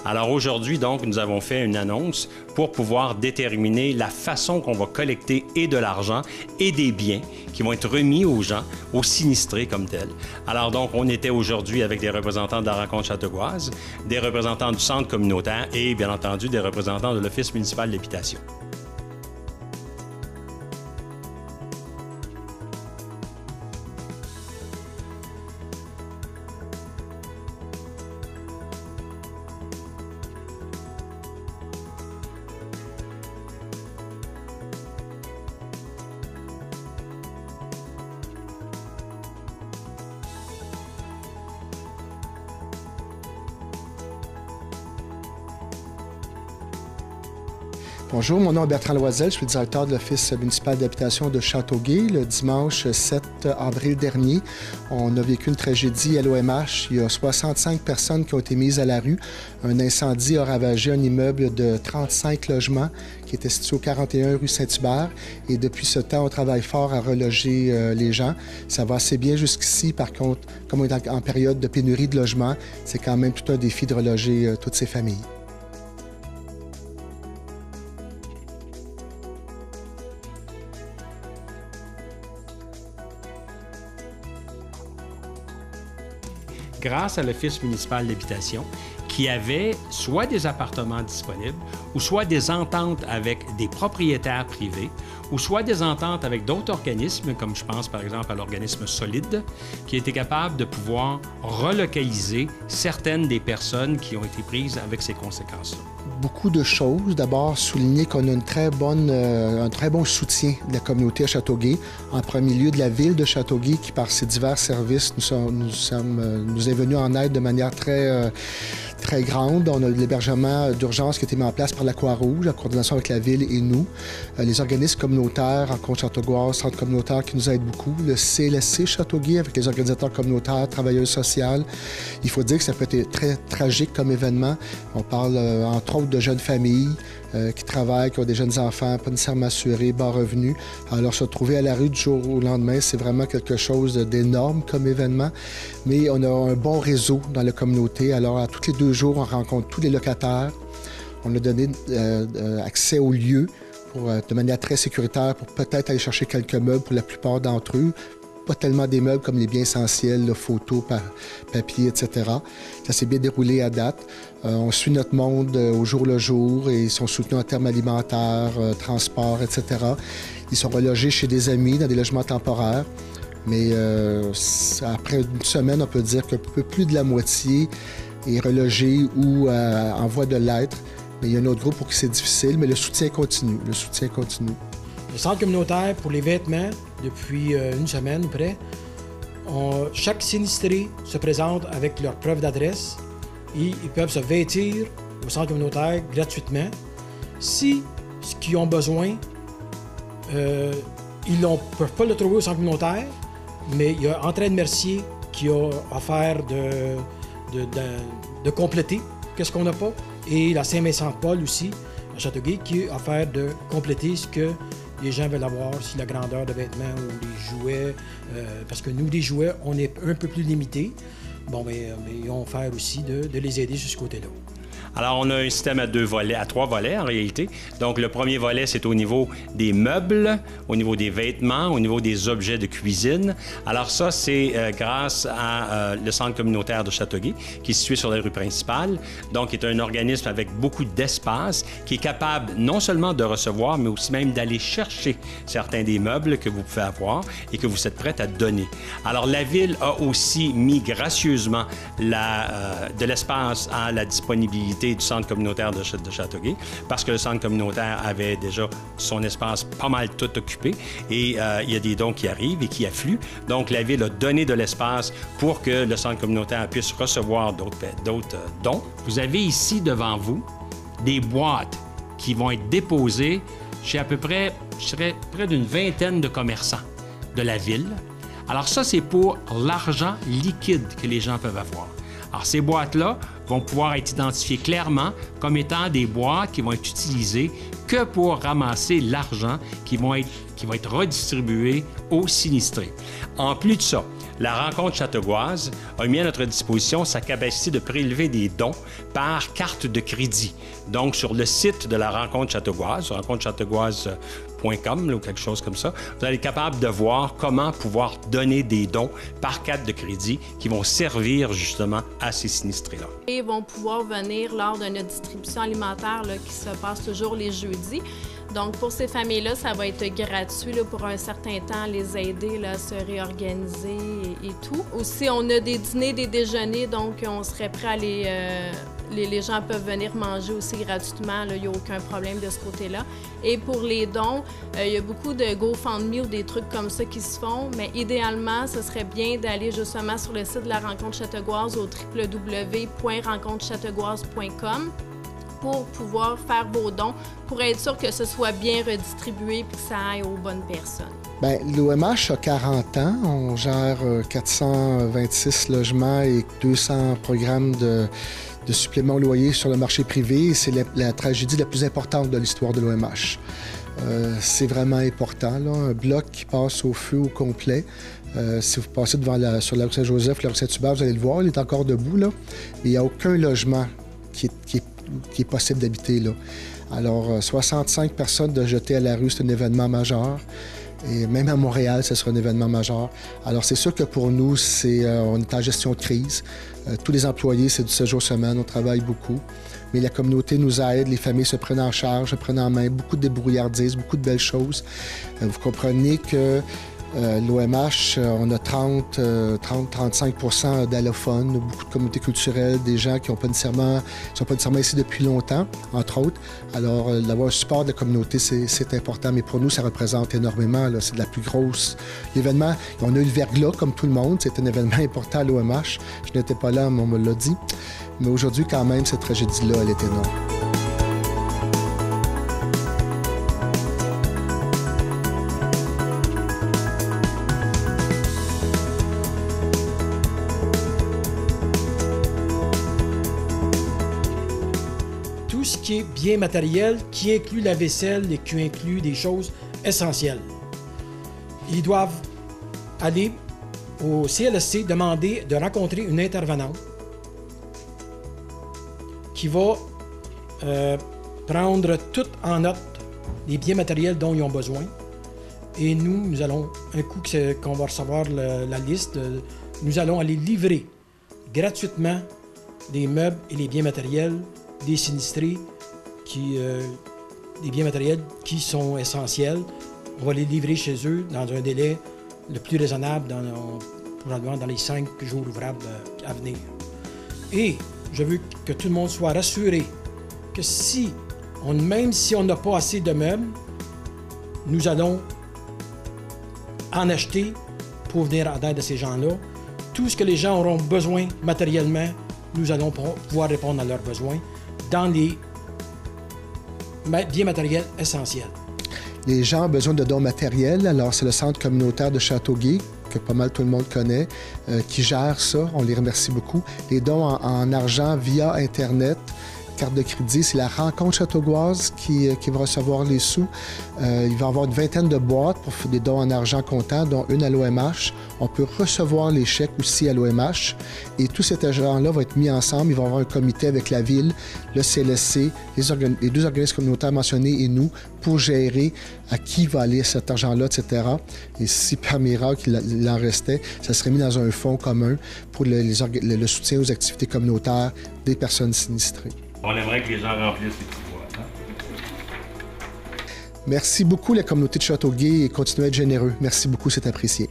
Alors aujourd'hui, donc, nous avons fait une annonce pour pouvoir déterminer la façon qu'on va collecter et de l'argent et des biens qui vont être remis aux gens, aux sinistrés comme tels. Alors donc, on était aujourd'hui avec des représentants de la rencontre châteauguoise, des représentants du centre communautaire et bien entendu des représentants de l'Office municipal d'habitation. Bonjour, mon nom est Bertrand Loisel, je suis le directeur de l'Office municipal d'habitation de Châteauguay. Le dimanche 7 avril dernier, on a vécu une tragédie à l'OMH. Il y a 65 personnes qui ont été mises à la rue. Un incendie a ravagé un immeuble de 35 logements qui était situé au 41 rue Saint-Hubert. Et depuis ce temps, on travaille fort à reloger les gens. Ça va assez bien jusqu'ici. Par contre, comme on est en période de pénurie de logements, c'est quand même tout un défi de reloger toutes ces familles. Grâce à l'Office municipal d'habitation, qui avait soit des appartements disponibles, ou soit des ententes avec des propriétaires privés, ou soit des ententes avec d'autres organismes, comme je pense par exemple à l'organisme Solide, qui était capable de pouvoir relocaliser certaines des personnes qui ont été prises avec ces conséquences-là. Beaucoup de choses. D'abord, souligner qu'on a un très bon soutien de la communauté à Châteauguay. En premier lieu, de la ville de Châteauguay, qui par ses divers services nous est venu en aide de manière très grande. On a l'hébergement d'urgence qui a été mis en place par la Croix-Rouge, en coordination avec la Ville et nous. Les organismes communautaires, rencontre châteauguoise, centre communautaire qui nous aident beaucoup. Le CLSC Châteauguay avec les organisateurs communautaires, travailleuses sociales. Il faut dire que ça peut être très tragique comme événement. On parle entre autres de jeunes familles qui travaillent, qui ont des jeunes enfants, pas nécessairement assurés, bas revenus. Alors se retrouver à la rue du jour au lendemain, c'est vraiment quelque chose d'énorme comme événement. Mais on a un bon réseau dans la communauté. Alors à tous les 2 jours, on rencontre tous les locataires. On a donné accès aux lieux de manière très sécuritaire pour peut-être aller chercher quelques meubles pour la plupart d'entre eux. Pas tellement des meubles comme les biens essentiels, là, photos, papier, etc. Ça s'est bien déroulé à date. On suit notre monde au jour le jour et ils sont soutenus en termes alimentaires, transport, etc. Ils sont relogés chez des amis dans des logements temporaires. Mais après une semaine, on peut dire qu'un peu plus de la moitié est relogé ou en voie de l'être. Mais il y a un autre groupe pour qui c'est difficile, mais le soutien continue. Le soutien continue. Le centre communautaire pour les vêtements, depuis une semaine ou près, chaque sinistré se présente avec leur preuve d'adresse et ils peuvent se vêtir au centre communautaire gratuitement. Si ce qu'ils ont besoin, ils ne peuvent pas le trouver au centre communautaire, mais il y a Entraide Mercier qui a offert de compléter qu'est-ce qu'on n'a pas, et la Saint-Vincent-de-Paul aussi, à Châteauguay, qui a offert de compléter ce que les gens veulent avoir, si la grandeur de vêtements ou les jouets, parce que nous, les jouets, on est un peu plus limités. Bon, mais ils ont offert aussi de les aider sur ce côté-là. Alors, on a un système à 3 volets en réalité. Donc, le premier volet, c'est au niveau des meubles, au niveau des vêtements, au niveau des objets de cuisine. Alors ça, c'est grâce à le centre communautaire de Châteauguay, qui est situé sur la rue principale. Donc, qui est un organisme avec beaucoup d'espace, qui est capable non seulement de recevoir, mais aussi même d'aller chercher certains des meubles que vous pouvez avoir et que vous êtes prêts à donner. Alors, la Ville a aussi mis gracieusement de l'espace à la disponibilité du centre communautaire de Châteauguay, parce que le centre communautaire avait déjà son espace pas mal tout occupé et il y a des dons qui arrivent et qui affluent. Donc, la Ville a donné de l'espace pour que le centre communautaire puisse recevoir d'autres dons. Vous avez ici devant vous des boîtes qui vont être déposées chez à peu près, je dirais, près d'une vingtaine de commerçants de la Ville. Alors ça, c'est pour l'argent liquide que les gens peuvent avoir. Alors, ces boîtes-là vont pouvoir être identifiées clairement comme étant des boîtes qui vont être utilisées que pour ramasser l'argent qui va être redistribué aux sinistrés. En plus de ça, la rencontre Châteauguase a mis à notre disposition sa capacité de prélever des dons par carte de crédit. Donc, sur le site de la rencontre Châteauguase, rencontrechâteauguase.com ou quelque chose comme ça, vous allez être capable de voir comment pouvoir donner des dons par carte de crédit qui vont servir justement à ces sinistrés-là. Ils vont pouvoir venir lors de notre distribution alimentaire là, qui se passe toujours les jeudis. Donc, pour ces familles-là, ça va être gratuit là, pour un certain temps, les aider là, à se réorganiser et tout. Aussi, on a des dîners, des déjeuners, donc on serait prêt à les gens peuvent venir manger aussi gratuitement, il n'y a aucun problème de ce côté-là. Et pour les dons, il y a beaucoup de GoFundMe ou des trucs comme ça qui se font, mais idéalement, ce serait bien d'aller justement sur le site de la rencontre Châteauguase au www.rencontrechâteauguase.com pour pouvoir faire vos dons, pour être sûr que ce soit bien redistribué et que ça aille aux bonnes personnes. Bien, l'OMH a 40 ans. On gère 426 logements et 200 programmes de suppléments au loyer sur le marché privé. C'est la tragédie la plus importante de l'histoire de l'OMH. C'est vraiment important, là. Un bloc qui passe au feu au complet. Si vous passez sur la rue Saint-Joseph, la rue Saint-Hubert, vous allez le voir, il est encore debout, là. Il n'y a aucun logement qui est possible d'habiter là. Alors, 65 personnes de jetées à la rue, c'est un événement majeur. Et même à Montréal, ce sera un événement majeur. Alors, c'est sûr que pour nous, on est en gestion de crise. Tous les employés, c'est du 7 jours semaine, on travaille beaucoup. Mais la communauté nous aide, les familles se prennent en charge, se prennent en main, beaucoup de débrouillardises, beaucoup de belles choses. Vous comprenez que l'OMH, on a 30-35% d'allophones, beaucoup de communautés culturelles, des gens qui ne sont pas nécessairement ici depuis longtemps, entre autres. Alors, d'avoir un support de la communauté, c'est important, mais pour nous, ça représente énormément. C'est de la plus grosse. L'événement, on a eu le verglas, comme tout le monde, c'est un événement important à l'OMH. Je n'étais pas là, mais on me l'a dit. Mais aujourd'hui, quand même, cette tragédie-là, elle est énorme. Tout ce qui est bien matériel, qui inclut la vaisselle et qui inclut des choses essentielles. Ils doivent aller au CLSC demander de rencontrer une intervenante qui va prendre tout en note les biens matériels dont ils ont besoin. Et nous allons, un coup qu'on va recevoir la liste, nous allons aller livrer gratuitement les meubles et les biens matériels des sinistrés, des biens matériels qui sont essentiels. On va les livrer chez eux dans un délai le plus raisonnable, probablement dans les 5 jours ouvrables à venir. Et je veux que tout le monde soit rassuré que même si on n'a pas assez de meubles, nous allons en acheter pour venir en aide à ces gens-là. Tout ce que les gens auront besoin matériellement, nous allons pouvoir répondre à leurs besoins dans les biens matériels essentiels. Les gens ont besoin de dons matériels. Alors, c'est le centre communautaire de Châteauguay, que pas mal tout le monde connaît, qui gère ça. On les remercie beaucoup. Les dons en argent via Internet, carte de crédit, c'est la rencontre Châteauguase qui va recevoir les sous. Il va y avoir une vingtaine de boîtes pour faire des dons en argent comptant, dont une à l'OMH. On peut recevoir les chèques aussi à l'OMH. Et tout cet argent-là va être mis ensemble. Il va y avoir un comité avec la ville, le CLSC, les 2 organismes communautaires mentionnés et nous pour gérer à qui va aller cet argent-là, etc. Et si par miracle il en restait, ça serait mis dans un fonds commun pour le soutien aux activités communautaires des personnes sinistrées. On aimerait que les gens remplissent les petites boîtes. Hein? Merci beaucoup, la communauté de Châteauguay, et continuez à être généreux. Merci beaucoup, c'est apprécié.